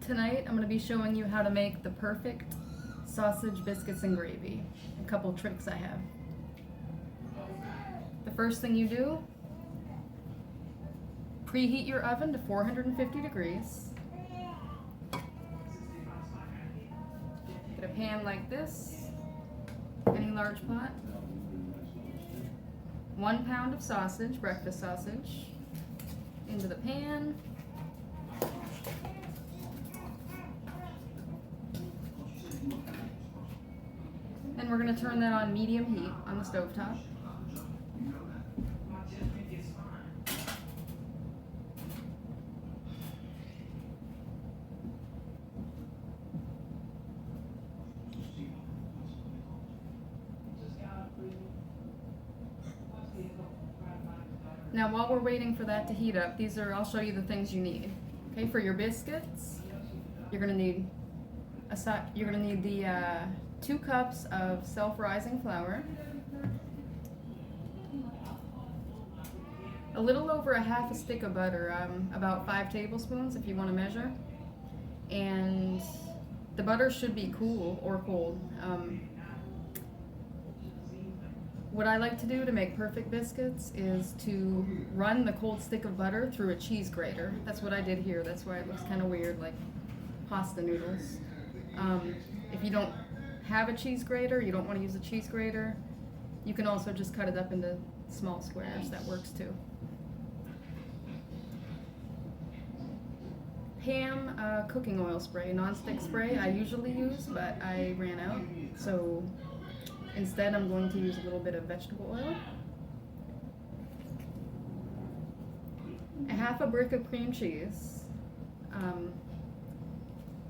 Tonight I'm going to be showing you how to make the perfect sausage, biscuits, and gravy. A couple tricks I have. The first thing you do, preheat your oven to 450 degrees. Get a pan like this, any large pot. 1 pound of sausage, breakfast sausage, into the pan. And we're going to turn that on medium heat on the stovetop. Now while we're waiting for that to heat up, I'll show you the things you need. Okay, for your biscuits, you're going to need the 2 cups of self-rising flour, a little over a half a stick of butter, about 5 tablespoons if you want to measure, and the butter should be cool or cold. What I like to do to make perfect biscuits is to run the cold stick of butter through a cheese grater. That's what I did here. That's why it looks kind of weird, like pasta noodles. If you don't have a cheese grater, you don't want to use a cheese grater, you can also just cut it up into small squares. That works too. Ham cooking oil spray, non-stick spray I usually use, but I ran out, so instead I'm going to use a little bit of vegetable oil. A half a brick of cream cheese.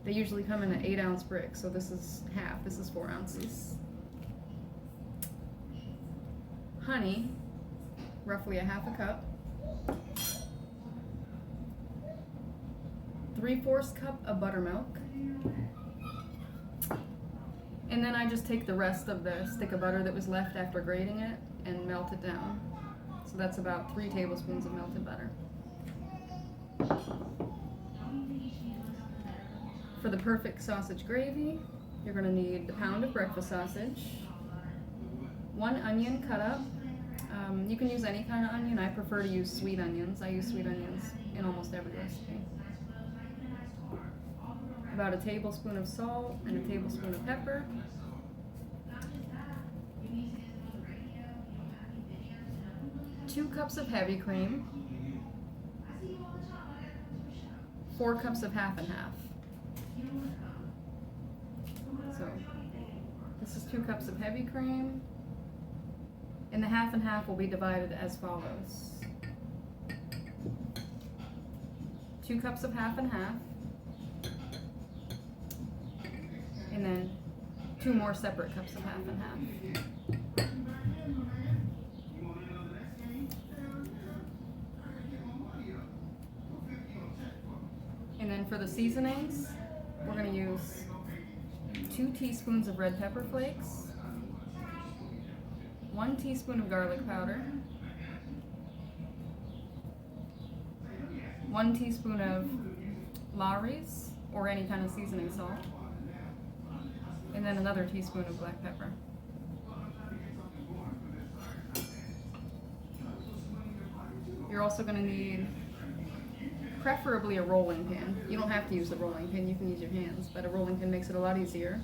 They usually come in an 8-ounce brick, so this is half, this is 4 ounces. Honey, roughly a half a cup. 3/4 cup of buttermilk. And then I just take the rest of the stick of butter that was left after grating it and melt it down. So that's about 3 tablespoons of melted butter. For the perfect sausage gravy, you're going to need the pound of breakfast sausage, 1 onion cut up. You can use any kind of onion. I prefer to use sweet onions. I use sweet onions in almost every recipe. About a tablespoon of salt and a tablespoon of pepper. Two cups of heavy cream. 4 cups of half and half. So this is 2 cups of heavy cream, and the half and half will be divided as follows. 2 cups of half and half, and then 2 more separate cups of half and half. And then for the seasonings, we're going to use 2 teaspoons of red pepper flakes, 1 teaspoon of garlic powder, 1 teaspoon of Lawry's or any kind of seasoning salt, and then another teaspoon of black pepper. You're also going to need preferably a rolling pin. You don't have to use the rolling pin, you can use your hands, but a rolling pin makes it a lot easier.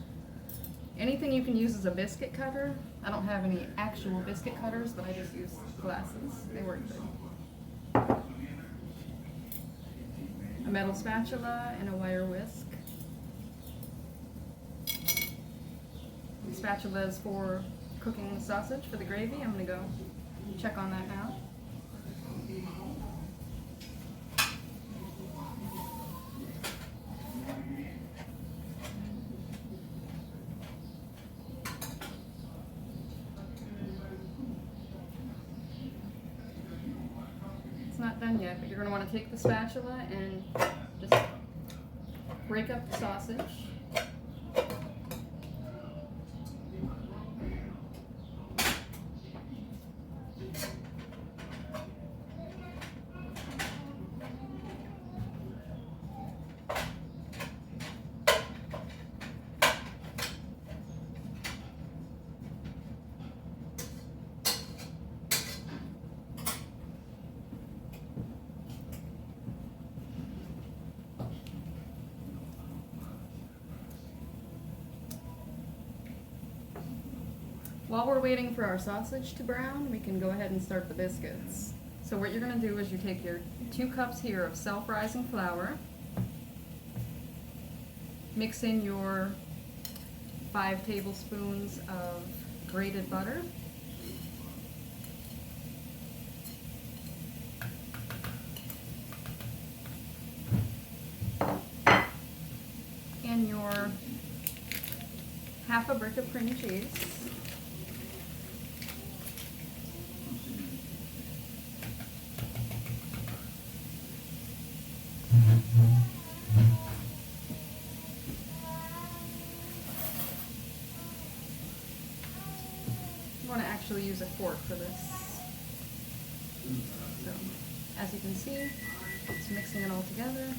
Anything you can use as a biscuit cutter. I don't have any actual biscuit cutters, but I just use glasses. They work good. A metal spatula and a wire whisk. The spatula is for cooking the sausage for the gravy. I'm going to go check on that now. It's not done yet, but you're going to want to take the spatula and just break up the sausage. While we're waiting for our sausage to brown, we can go ahead and start the biscuits. So what you're going to do is you take your 2 cups here of self-rising flour, mix in your 5 tablespoons of grated butter, and your half a brick of cream cheese. You want to actually use a fork for this. So, as you can see, it's mixing it all together.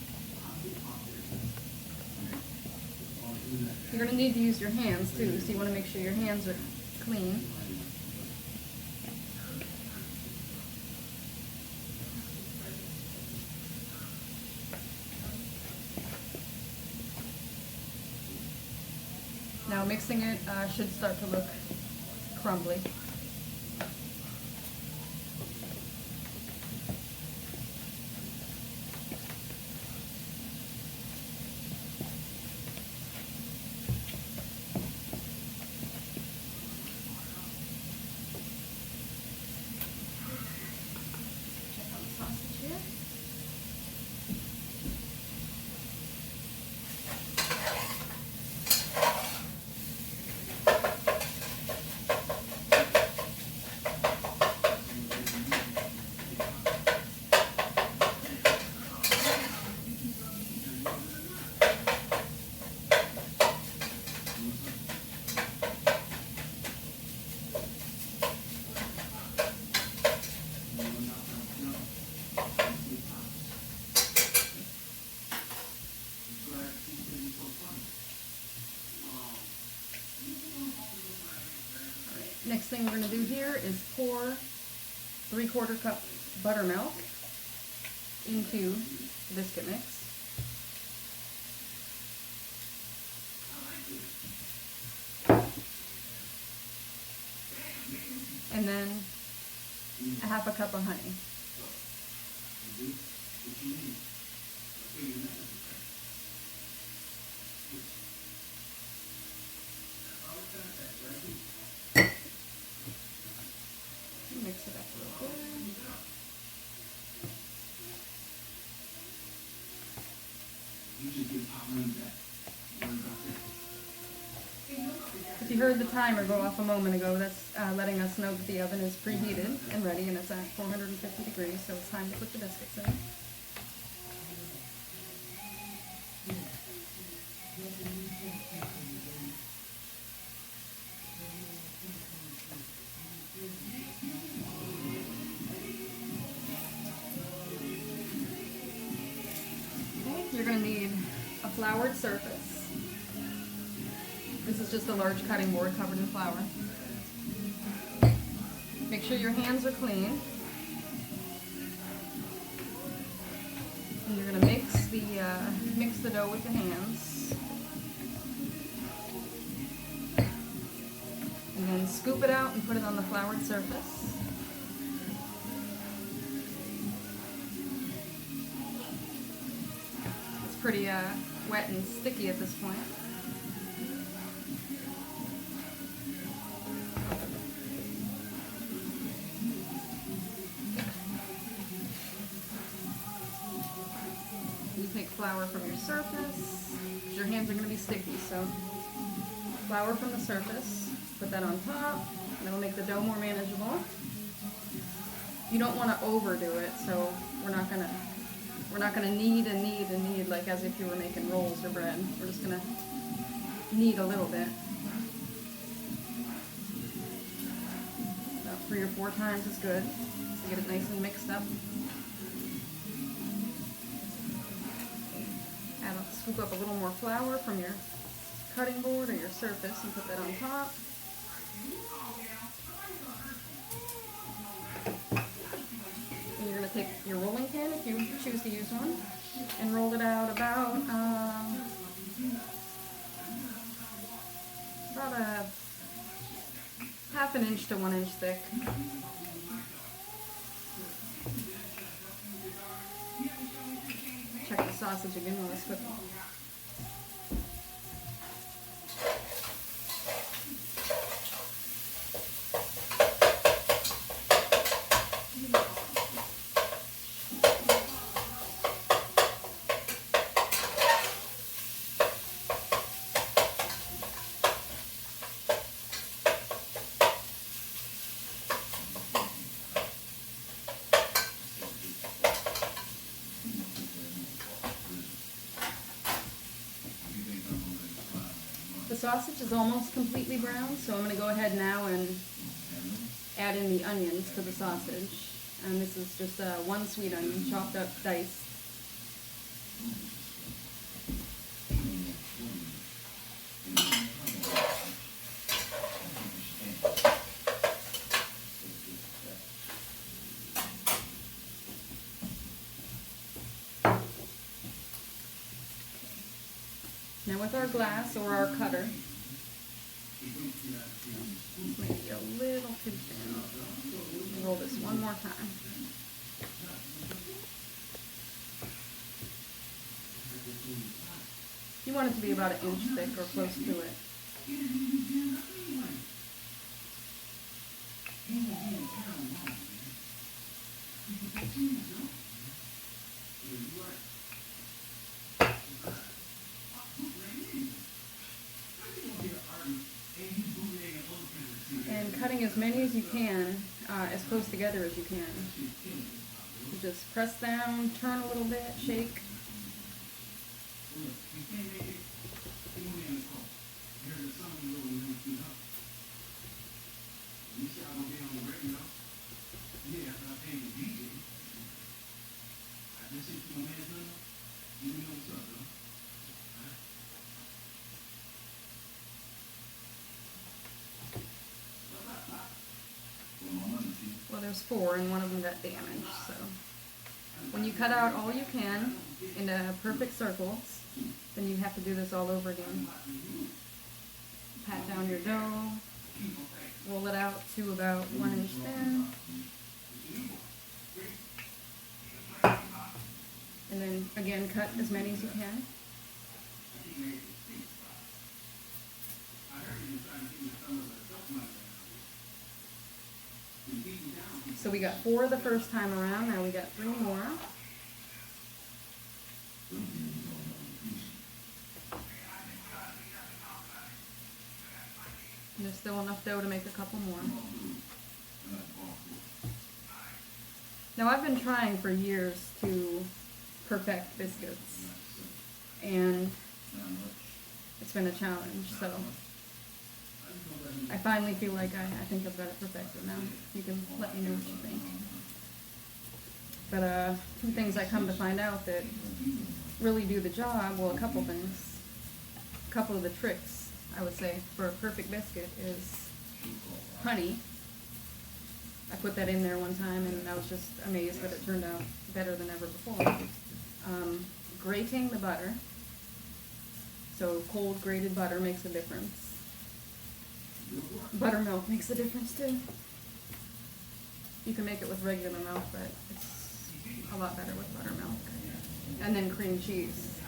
You're going to need to use your hands too, so you want to make sure your hands are clean. Now mixing it should start to look crumbly. Check on the sausage here. Next thing we're going to do here is pour 3/4 cup buttermilk into the biscuit mix. And then a half a cup of honey. Mix it up real good. If you heard the timer go off a moment ago, that's letting us know that the oven is preheated and ready, and it's at 450 degrees, so it's time to put the biscuits in. You're going to need a floured surface. This is just a large cutting board covered in flour. Make sure your hands are clean. And you're going to mix the dough with the hands. And then scoop it out and put it on the floured surface. Pretty wet and sticky at this point. You take flour from your surface. Your hands are going to be sticky, so flour from the surface, put that on top, and it'll make the dough more manageable. You don't want to overdo it, so we're not going to knead and knead and knead like as if you were making rolls or bread. We're just going to knead a little bit. About 3 or 4 times is good to get it nice and mixed up. Scoop up a little more flour from your cutting board or your surface and put that on top. You're going to take your rolling pin, if you choose to use one, and roll it out about a half an inch to 1 inch thick. Check the sausage again while it's cooking. The sausage is almost completely brown, so I'm going to go ahead now and add in the onions to the sausage. And this is just one sweet onion, chopped up, diced. Now with our glass or our cutter, maybe a little too thin. Roll this one more time. You want it to be about 1 inch thick or close to it. And cutting as many as you can, as close together as you can. You just press down, turn a little bit, shake. Well, there's 4 and one of them got damaged, so when you cut out all you can into perfect circles, then you have to do this all over again. Pat down your dough, roll it out to about 1 inch thin, and then again cut as many as you can. So we got 4 the first time around, now we got 3 more. And there's still enough dough to make a couple more. Now I've been trying for years to perfect biscuits, and it's been a challenge, so I finally feel like I think I've got it perfected now. You can let me know what you think. But 2 things I come to find out that really do the job, well, a couple things. A couple of the tricks, I would say, for a perfect biscuit is honey. I put that in there one time and I was just amazed that it turned out better than ever before. Grating the butter. So cold grated butter makes a difference. Buttermilk makes a difference too. You can make it with regular milk, but it's a lot better with buttermilk. And then cream cheese.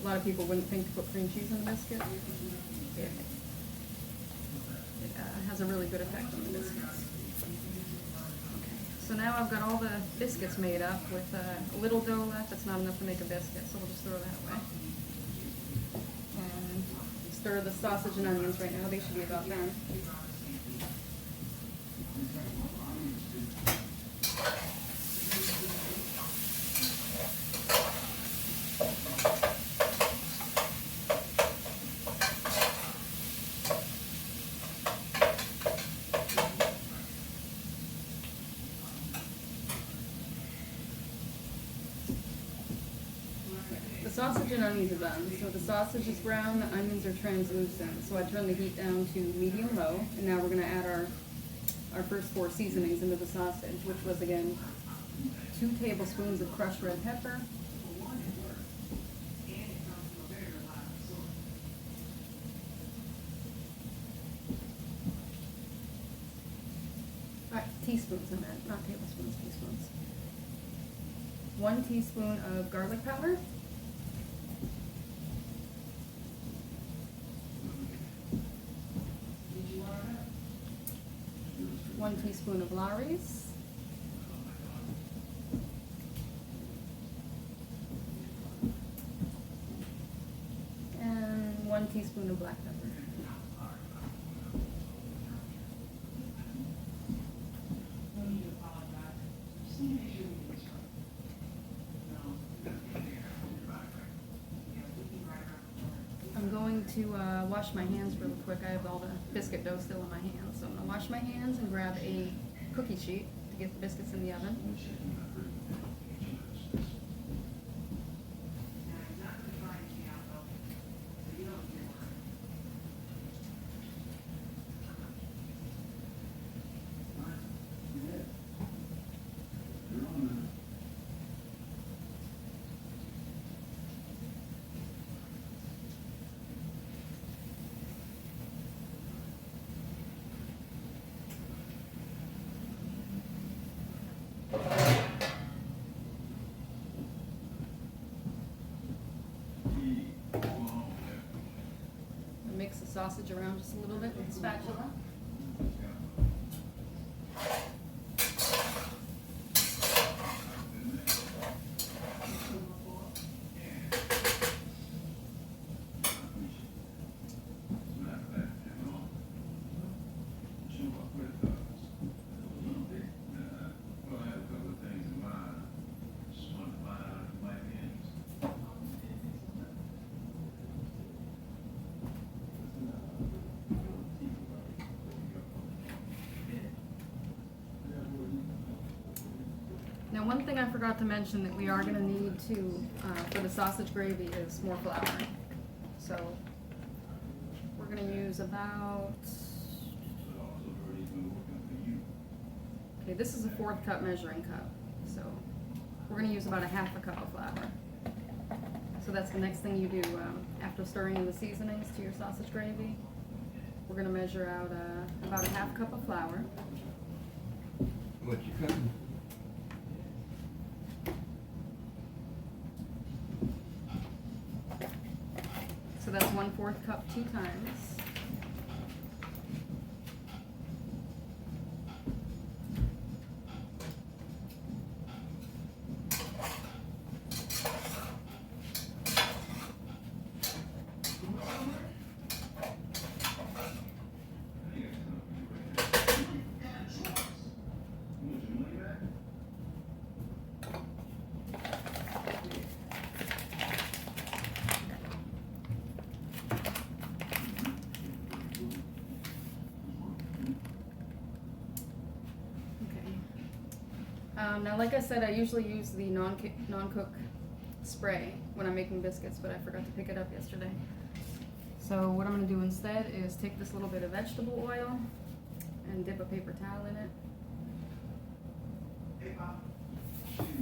A lot of people wouldn't think to put cream cheese in a biscuit. It has a really good effect on the biscuits. Okay, so now I've got all the biscuits made up with a little dough left. That's not enough to make a biscuit, so we'll just throw that away. And stir the sausage and onions right now. They should be about done. The sausage and onions are done. So the sausage is brown, the onions are translucent. So I turn the heat down to medium-low, and now we're going to add our first 4 seasonings into the sausage, which was, again, 2 tablespoons of crushed red pepper, 1 teaspoons in that, not tablespoons, teaspoons. 1 teaspoon of garlic powder. 1 teaspoon of Lawry's. And 1 teaspoon of black pepper. I'm going to wash my hands really quick. I have all the biscuit dough still in my hands. So I'm going to wash my hands and grab a cookie sheet to get the biscuits in the oven. Mix the sausage around just a little bit with the spatula. Now, one thing I forgot to mention that we are going to need to, for the sausage gravy, is more flour. So, we're going to use about, okay, this is a 1/4 cup measuring cup. So, we're going to use about a 1/2 cup of flour. So that's the next thing you do after stirring in the seasonings to your sausage gravy. We're going to measure out about a 1/2 cup of flour. What you cutting? So that's 1/4 cup 2 times. Now, like I said, I usually use the non-cook spray when I'm making biscuits, but I forgot to pick it up yesterday. So what I'm going to do instead is take this little bit of vegetable oil and dip a paper towel in it.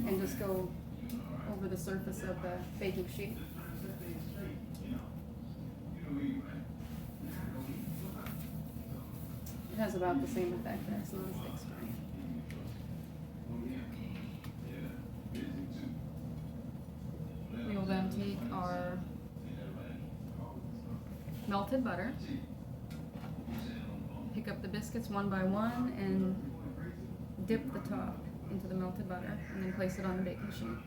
And just go over the surface of the baking sheet. It has about the same effect as non-stick spray. We will then take our melted butter, pick up the biscuits one by one, and dip the top into the melted butter, and then place it on the baking sheet.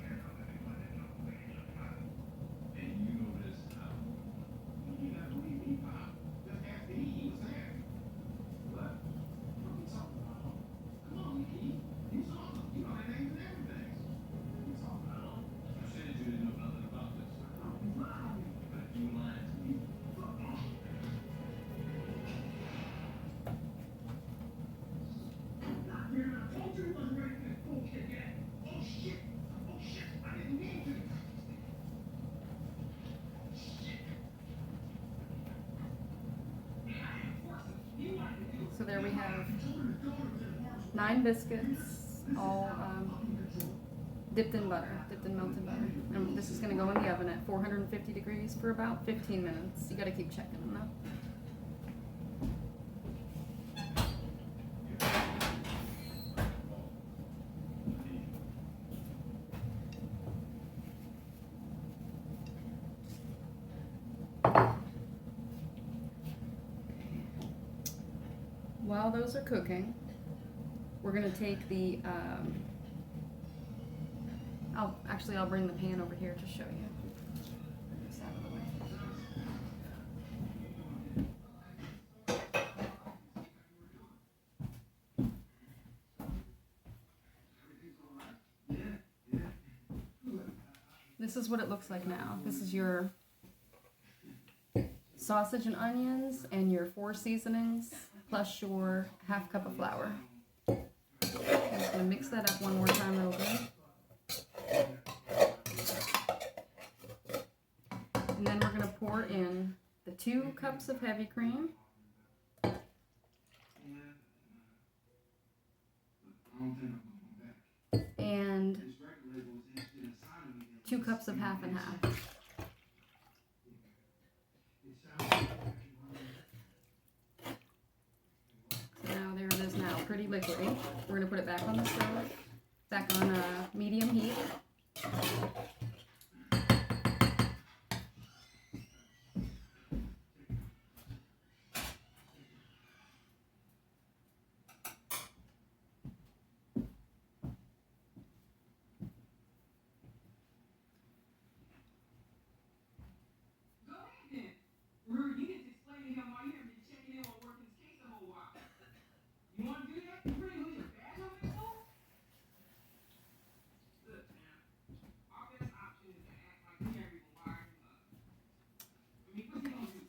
So there we have 9 biscuits, all dipped in butter, dipped in melted butter. And this is going to go in the oven at 450 degrees for about 15 minutes. You got to keep checking them though. While those are cooking, we're gonna take the, I'll bring the pan over here to show you. This out of the way. This is what it looks like now. This is your sausage and onions and your 4 seasonings plus your half cup of flour. I'm just gonna mix that up one more time real good. And then we're gonna pour in the 2 cups of heavy cream. And 2 cups of half and half. So now there it is now, pretty liquidy. We're gonna put it back on the stove, back on medium heat.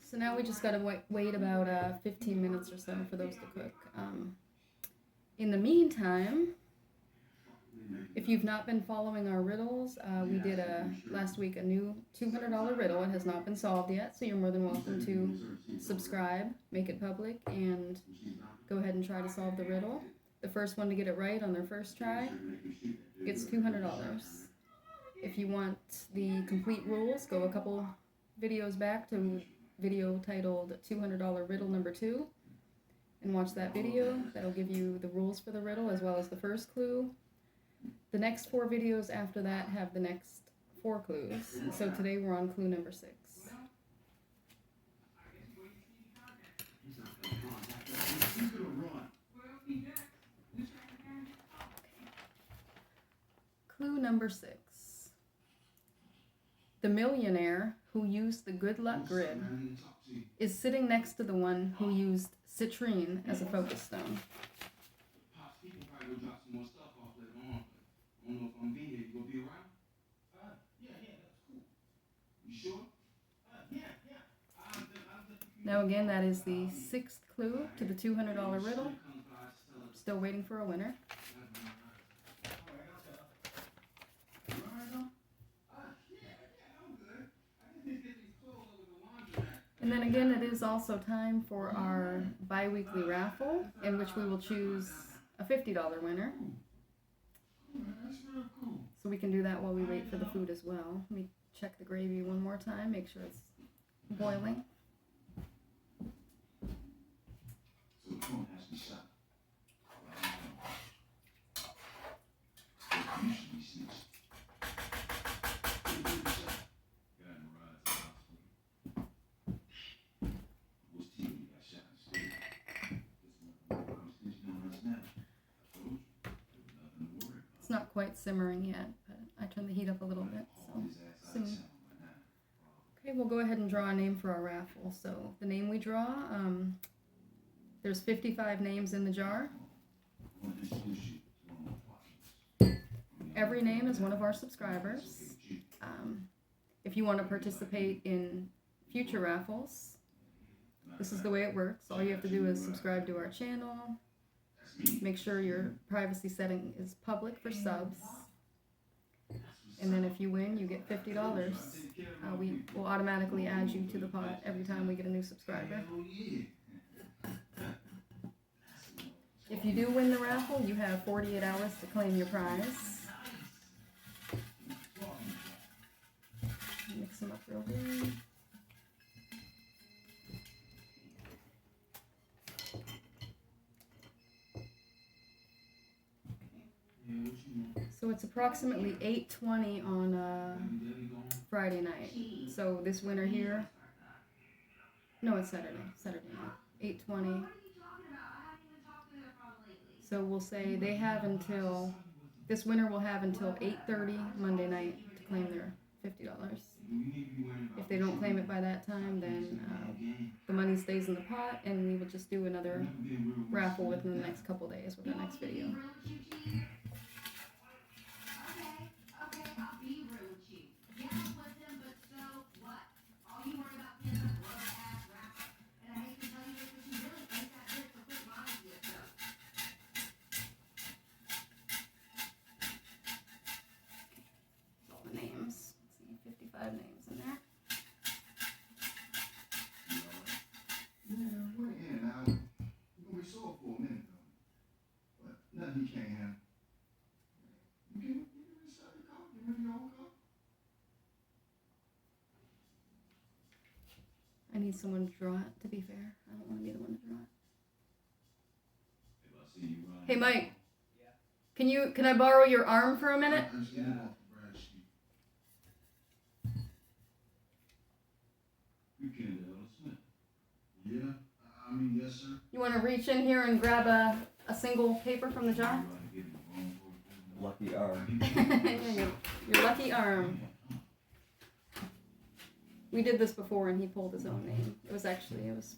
So now we just gotta wait about 15 minutes or so for those to cook. In the meantime, if you've not been following our riddles, we did last week a new $200 riddle. It has not been solved yet, so you're more than welcome to subscribe, make it public, and go ahead and try to solve the riddle. The first one to get it right on their first try gets $200. If you want the complete rules, go a couple videos back to video titled $200 Riddle Number 2 and watch that video. That'll give you the rules for the riddle as well as the first clue. The next 4 videos after that have the next 4 clues. So today we're on clue number 6. Clue number 6. The millionaire who used the good luck grid is sitting next to the one who used citrine as a focus stone. Now again, that is the 6th clue to the $200 riddle. Still waiting for a winner. And then again, it is also time for our bi-weekly raffle, in which we will choose a $50 winner. So we can do that while we wait for the food as well. Let me check the gravy one more time, make sure it's boiling. It's not quite simmering yet, but I turned the heat up a little bit, so soon. Okay, we'll go ahead and draw a name for our raffle. So the name we draw, there's 55 names in the jar. Every name is one of our subscribers. If you want to participate in future raffles, this is the way it works. All you have to do is subscribe to our channel. Make sure your privacy setting is public for subs. And then if you win, you get $50. We will automatically add you to the pot every time we get a new subscriber. If you do win the raffle, you have 48 hours to claim your prize. Mix them up real good. So it's approximately 8:20 on Friday night. So this winner here No, it's Saturday. Saturday night. 8:20. So we'll say they have until, this winner will have until 8:30 Monday night to claim their $50. If they don't claim it by that time, then the money stays in the pot, and we will just do another raffle within the next couple days with our next video. All the names. Let's see, 55 names in there. I need someone to draw it, to be fair. I don't want to be the one to draw it. Hey, Mike. Can I borrow your arm for a minute? Yes, sir. You want to reach in here and grab a single paper from the jar? Lucky arm. Yeah, your lucky arm. We did this before, and he pulled his own name. It was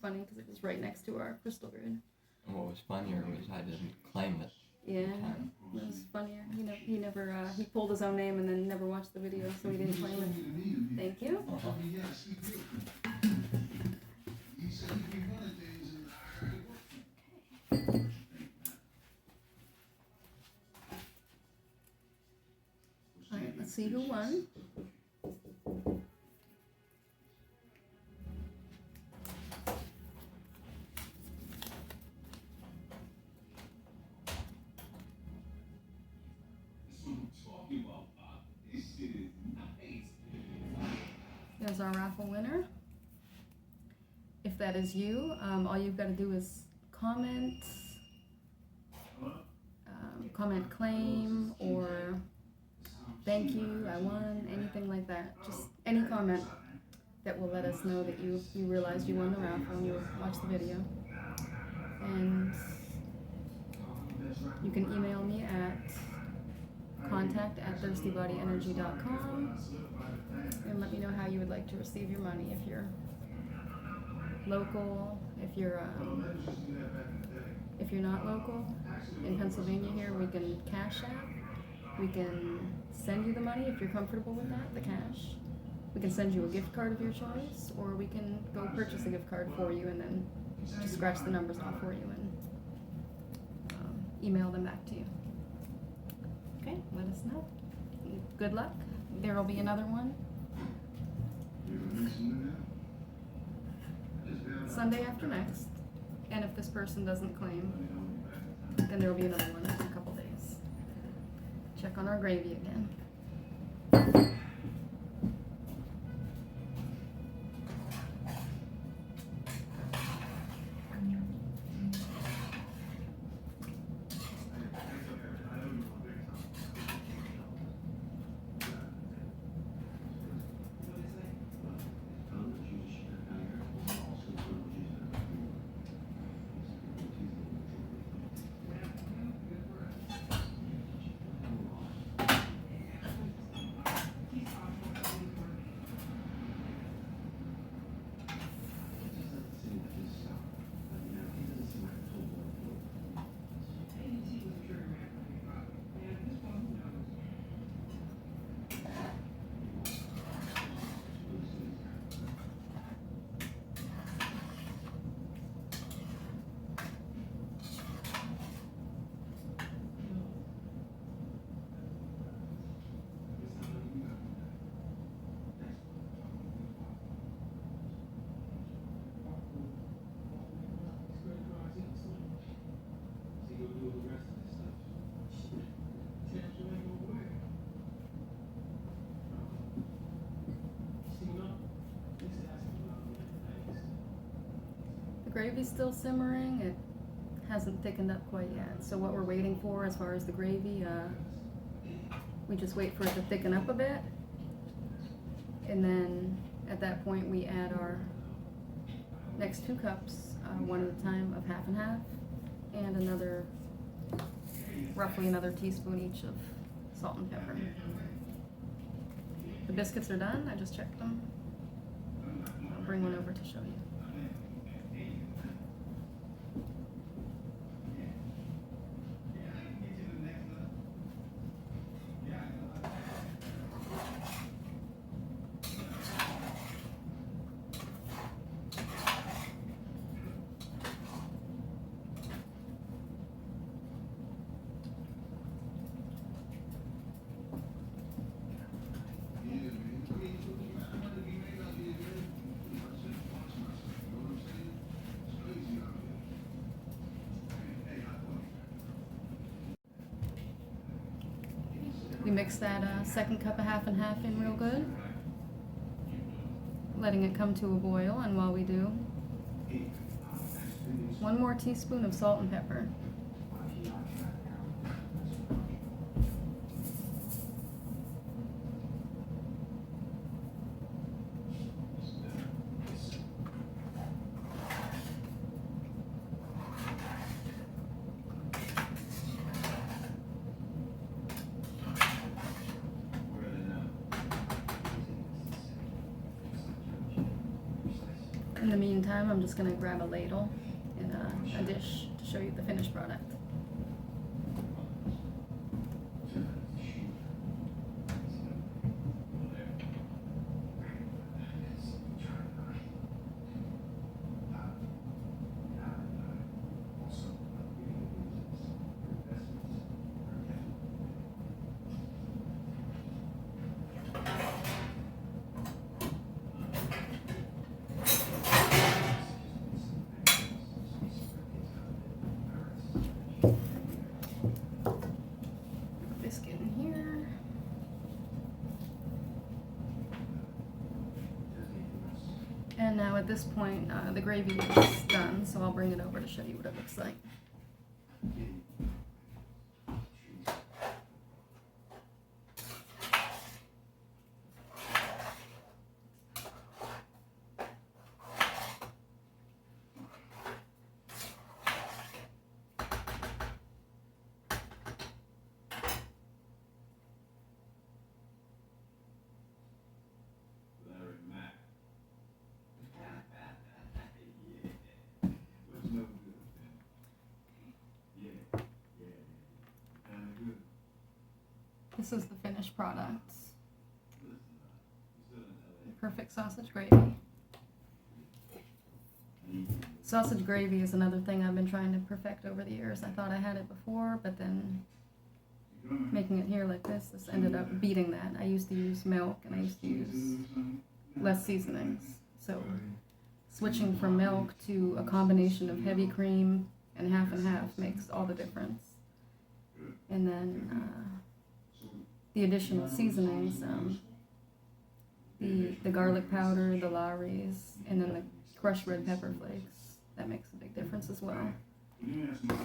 funny because it was right next to our crystal grid. And what was funnier was I didn't claim it. Yeah, it was funnier. He pulled his own name and then never watched the video, so he didn't claim it. Thank you. All right, let's see who won. There's our raffle winner. If that is you, all you've got to do is comment claim, or thank you, I won, anything like that. Just any comment that will let us know that you realized you won the raffle and you watched the video. And you can email me at contact@thirstybodyenergy.com and let me know how you would like to receive your money. If you're local, if you're not local in Pennsylvania here, we can Cash App. We can send you the money if you're comfortable with that, the cash. We can send you a gift card of your choice, or we can go purchase a gift card for you and then just scratch the numbers off for you and email them back to you. Okay, let us know. Good luck. There will be another one Sunday after next. And if this person doesn't claim, then there will be another one in a couple days. Check on our gravy again. Gravy's still simmering. It hasn't thickened up quite yet. So what we're waiting for as far as the gravy, we just wait for it to thicken up a bit. And then at that point we add our Next 2 cups, one at a time of half and half, and roughly another teaspoon each of salt and pepper. The biscuits are done, I just checked them. I'll bring one over to show you. We mix that second cup of half and half in real good, letting it come to a boil, and while we do, 1 more teaspoon of salt and pepper. In the meantime, I'm just going to grab a ladle and a dish to show you the finished product. Biscuit in here. And now at this point, the gravy is done, so I'll bring it over to show you what it looks like. This is the finished product. Perfect sausage gravy. Sausage gravy is another thing I've been trying to perfect over the years. I thought I had it before, but then making it here like this ended up beating that. I used to use milk and I used to use less seasonings. So switching from milk to a combination of heavy cream and half makes all the difference. And then the additional seasonings, the garlic powder, the Lawry's, and then the crushed red pepper flakes, that makes a big difference as well. So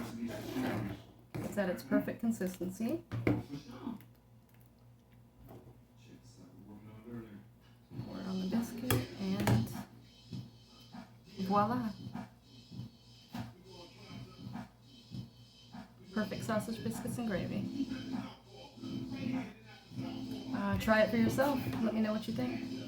it's at its perfect consistency. Pour it on the biscuit, and voila! Perfect sausage, biscuits, and gravy. Try it for yourself. Let me know what you think.